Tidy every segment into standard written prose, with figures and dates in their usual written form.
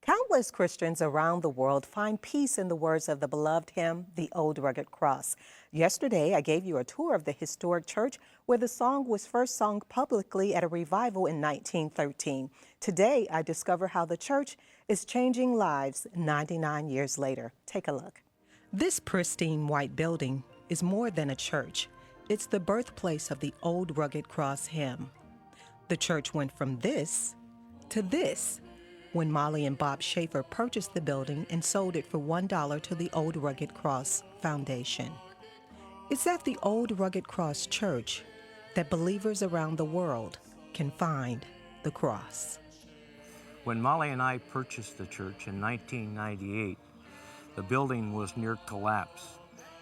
Countless Christians around the world find peace in the words of the beloved hymn, The Old Rugged Cross. Yesterday, I gave you a tour of the historic church where the song was first sung publicly at a revival in 1913. Today, I discover how the church is changing lives 99 years later. Take a look. This pristine white building is more than a church. It's the birthplace of the Old Rugged Cross hymn. The church went from this to this when Molly and Bob Schaefer purchased the building and sold it for $1 to the Old Rugged Cross Foundation. It's at the Old Rugged Cross Church that believers around the world can find the cross. When Molly and I purchased the church in 1998, the building was near collapse,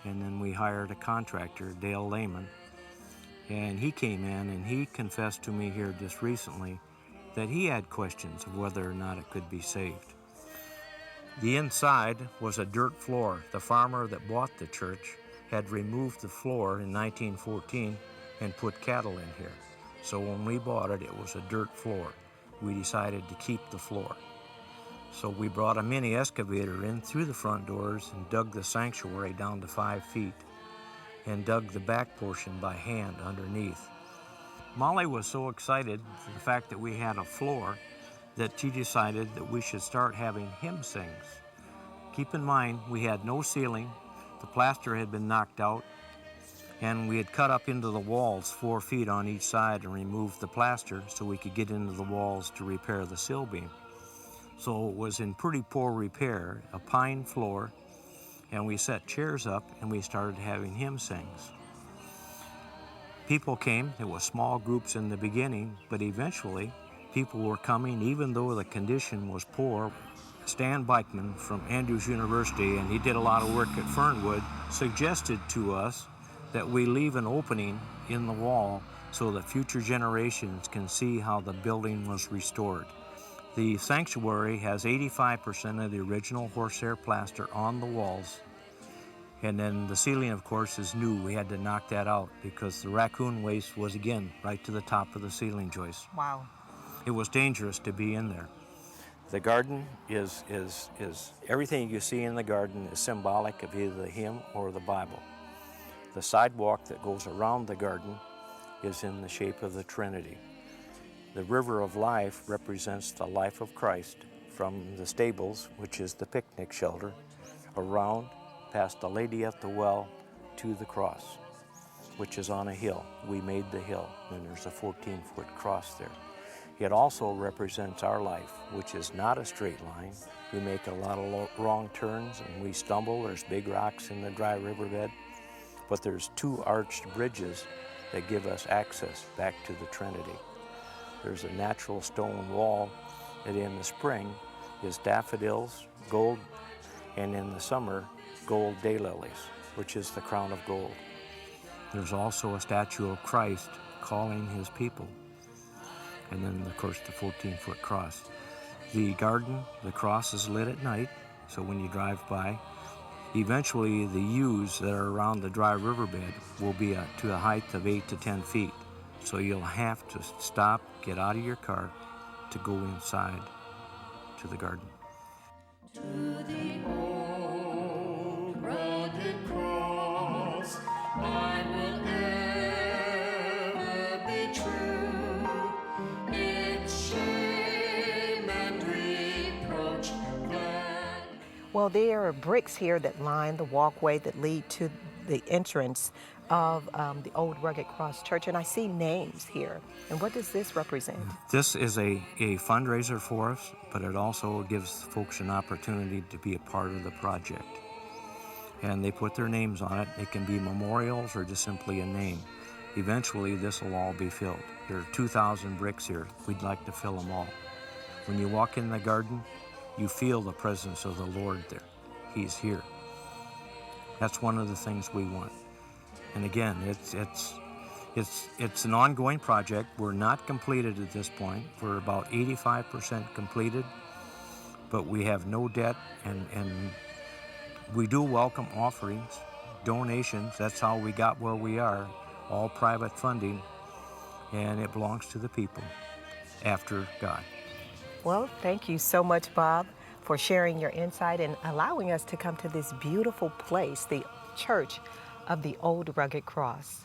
and then we hired a contractor, Dale Lehman, and he came in and he confessed to me here just recently that he had questions of whether or not it could be saved. The inside was a dirt floor. The farmer that bought the church had removed the floor in 1914 and put cattle in here. So when we bought it, it was a dirt floor. We decided to keep the floor. So we brought a mini excavator in through the front doors and dug the sanctuary down to 5 feet and dug the back portion by hand underneath. Molly was so excited for the fact that we had a floor that she decided that we should start having hymn sings. Keep in mind, we had no ceiling, the plaster had been knocked out, and we had cut up into the walls 4 feet on each side and removed the plaster so we could get into the walls to repair the sill beam. So it was in pretty poor repair, a pine floor, and we set chairs up and we started having hymn sings. People came. It was small groups in the beginning, but eventually people were coming even though the condition was poor. Stan Beichman from Andrews University, and he did a lot of work at Fernwood, suggested to us that we leave an opening in the wall so that future generations can see how the building was restored. The sanctuary has 85% of the original horsehair plaster on the walls. And then the ceiling, of course, is new. We had to knock that out because the raccoon waste was, again, right to the top of the ceiling joist. Wow. It was dangerous to be in there. The garden is everything you see in the garden is symbolic of either the hymn or the Bible. The sidewalk that goes around the garden is in the shape of the Trinity. The river of life represents the life of Christ from the stables, which is the picnic shelter, around past the lady at the well to the cross, which is on a hill. We made the hill, and there's a 14-foot cross there. It also represents our life, which is not a straight line. We make a lot of wrong turns and we stumble. There's big rocks in the dry riverbed, but there's 2 arched bridges that give us access back to the Trinity. There's a natural stone wall that in the spring is daffodils, gold, and in the summer, gold daylilies, which is the crown of gold. There's also a statue of Christ calling his people. And then, of course, the 14-foot cross. The garden, the cross is lit at night, so when you drive by, eventually the yews that are around the dry riverbed will be to a height of 8 to 10 feet. So you'll have to stop, get out of your car to go inside to the garden. To the old rugged cross, I will ever be true. Its shame and reproach glad. Well, there are bricks here that line the walkway that lead to the entrance of the Old Rugged Cross Church, and I see names here. And what does this represent? This is a fundraiser for us, but it also gives folks an opportunity to be a part of the project. And they put their names on it. It can be memorials or just simply a name. Eventually, this will all be filled. There are 2,000 bricks here. We'd like to fill them all. When you walk in the garden, you feel the presence of the Lord there. He's here. That's one of the things we want. And again, it's an ongoing project. We're not completed at this point. We're about 85% completed, but we have no debt, and we do welcome offerings, donations. That's how we got where we are, all private funding, and it belongs to the people after God. Well, thank you so much, Bob. for sharing your insight and allowing us to come to this beautiful place, the Church of the Old Rugged Cross.